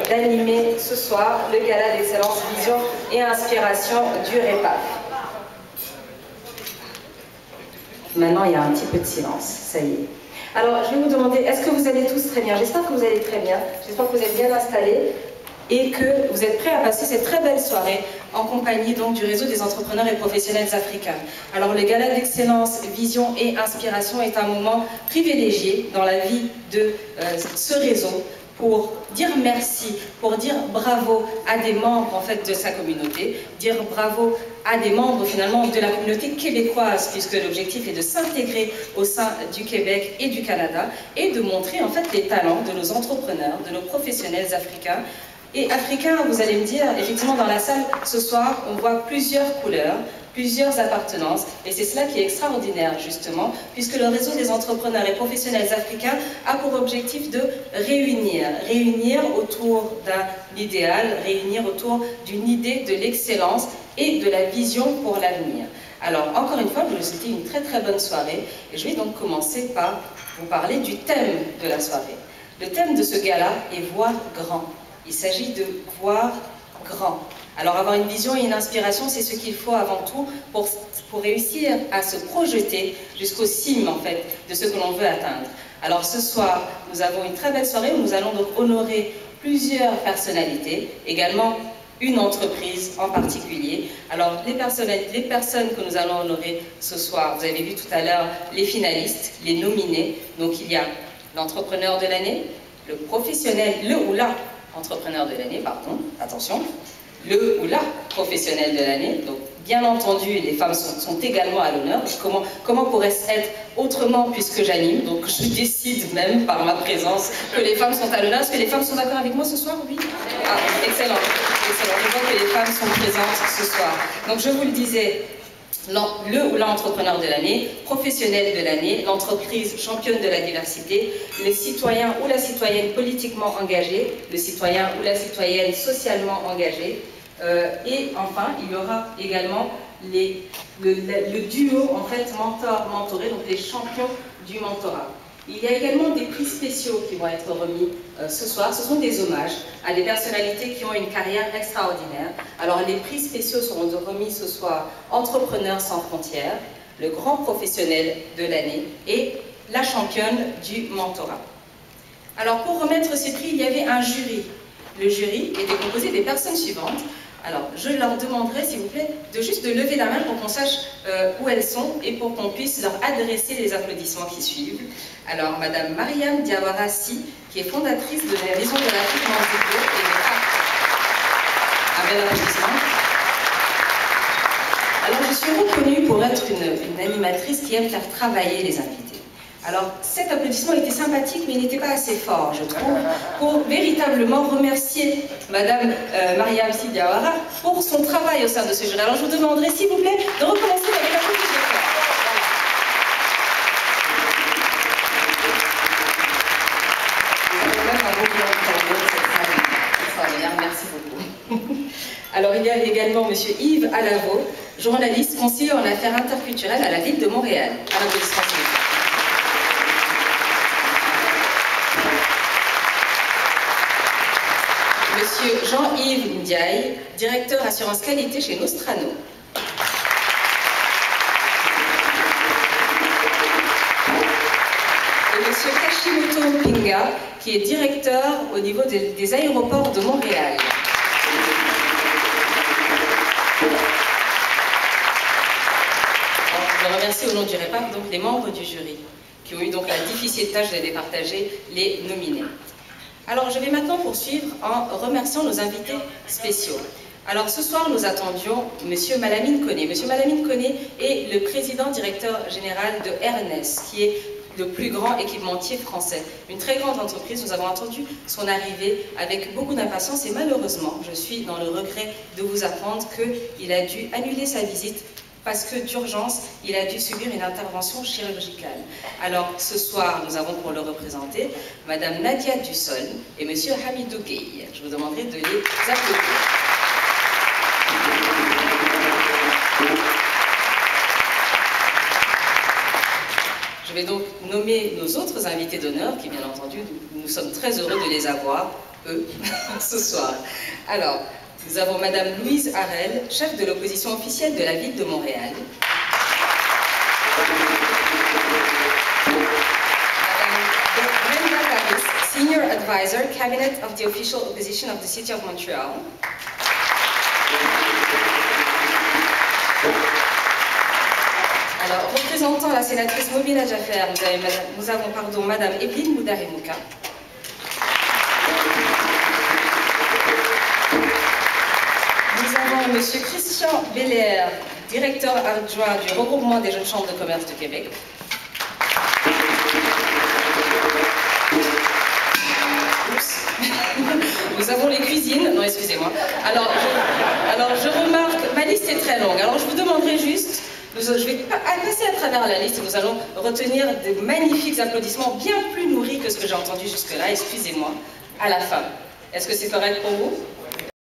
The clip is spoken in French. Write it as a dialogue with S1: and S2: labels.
S1: d'animer ce soir le gala d'excellence vision et inspiration du REPAF. Maintenant, il y a un petit peu de silence, ça y est. Alors, je vais vous demander, est-ce que vous allez tous très bien? J'espère que vous allez très bien, j'espère que vous êtes bien installés et que vous êtes prêts à passer cette très belle soirée en compagnie donc du réseau des entrepreneurs et professionnels africains. Alors, le gala d'excellence, vision et inspiration est un moment privilégié dans la vie de ce réseau pour dire merci, pour dire bravo à des membres en fait de sa communauté, dire bravo à des membres finalement de la communauté québécoise, puisque l'objectif est de s'intégrer au sein du Québec et du Canada et de montrer en fait les talents de nos entrepreneurs, de nos professionnels africains. Et africains, vous allez me dire, effectivement dans la salle ce soir, on voit plusieurs couleurs, plusieurs appartenances, et c'est cela qui est extraordinaire justement, puisque le réseau des entrepreneurs et professionnels africains a pour objectif de réunir autour d'un idéal, réunir autour d'une idée de l'excellence et de la vision pour l'avenir. Alors encore une fois, je vous souhaite une très très bonne soirée, et je vais donc commencer par vous parler du thème de la soirée. Le thème de ce gala est voir grand. Il s'agit de voir grand. Alors avoir une vision et une inspiration, c'est ce qu'il faut avant tout pour réussir à se projeter jusqu'au cime en fait de ce que l'on veut atteindre. Alors ce soir, nous avons une très belle soirée où nous allons donc honorer plusieurs personnalités, également une entreprise en particulier. Alors les personnes que nous allons honorer ce soir, vous avez vu tout à l'heure les finalistes, les nominés. Donc il y a l'entrepreneur de l'année, le professionnel, le ou la entrepreneur de l'année, pardon, attention, le ou la professionnel de l'année. Donc, bien entendu, les femmes sont également à l'honneur. Comment pourrait-ce être autrement puisque j'anime? Donc, je décide même par ma présence que les femmes sont à l'honneur. Est-ce que les femmes sont d'accord avec moi ce soir? Oui. Ah, excellent. Excellent. Je vois que les femmes sont présentes ce soir. Donc, je vous le disais, le ou la entrepreneur de l'année, professionnel de l'année, l'entreprise championne de la diversité, le citoyen ou la citoyenne politiquement engagé, le citoyen ou la citoyenne socialement engagé, et enfin il y aura également le duo en fait mentor-mentoré, donc les champions du mentorat. Il y a également des prix spéciaux qui vont être remis ce soir. Ce sont des hommages à des personnalités qui ont une carrière extraordinaire. Alors les prix spéciaux seront remis ce soir Entrepreneurs sans frontières, le grand professionnel de l'année et la championne du mentorat. Alors pour remettre ces prix, il y avait un jury. Le jury était composé des personnes suivantes. Alors, je leur demanderai, s'il vous plaît, juste de lever la main pour qu'on sache où elles sont et pour qu'on puisse leur adresser les applaudissements qui suivent. Alors, Madame Mariam Diawara Si, qui est fondatrice de la Maison de l'Afrique Manzigo et de FAP. Un bel applaudissement. Alors, je suis reconnue pour être une animatrice qui aime faire travailler les invités. Alors, cet applaudissement était sympathique, mais il n'était pas assez fort, je trouve, pour véritablement remercier Madame Mariam Si Diawara pour son travail au sein de ce jury. Alors, je vous demanderai, s'il vous plaît, de recommencer avec un peu plus d'effort. Merci beaucoup. Alors, il y a également M. Yves Alavo, journaliste, conseiller en affaires interculturelles à la ville de Montréal. Un applaudissement, s'il vous plaît. Monsieur Jean-Yves Ndiaye, directeur assurance qualité chez Nostrano. Et Monsieur Kashimoto Mpinga, qui est directeur au niveau des aéroports de Montréal. Je remercie au nom du REPAF donc les membres du jury, qui ont eu donc la difficile tâche de départager les nominés. Alors, je vais maintenant poursuivre en remerciant nos invités spéciaux. Alors, ce soir, nous attendions M. Malamine Koné. M. Malamine Koné est le président directeur général de Ernest, qui est le plus grand équipementier français. Une très grande entreprise. Nous avons attendu son arrivée avec beaucoup d'impatience et malheureusement, je suis dans le regret de vous apprendre qu'il a dû annuler sa visite parce que d'urgence, il a dû subir une intervention chirurgicale. Alors, ce soir, nous avons pour le représenter Madame Nadia Dussol et Monsieur Hamidou Gueye. Je vous demanderai de les applaudir. Je vais donc nommer nos autres invités d'honneur, qui bien entendu, nous sommes très heureux de les avoir eux, ce soir. Alors, nous avons Madame Louise Harel, chef de l'opposition officielle de la ville de Montréal. Madame Brenda Paris, Senior Advisor, Cabinet of the Official Opposition of the City of Montreal. Alors, représentant la sénatrice Mobila Jaffer, nous avons Madame Evelyne Boudaremouka. Nous avons Monsieur Christian Belair, directeur adjoint du regroupement des jeunes chambres de commerce de Québec. Nous avons les cuisines. Non, excusez-moi. Alors, je remarque, ma liste est très longue. Alors, je vous demanderai juste, je vais passer à travers la liste et nous allons retenir de magnifiques applaudissements bien plus nourris que ce que j'ai entendu jusque-là, excusez-moi, à la fin. Est-ce que c'est correct pour vous ?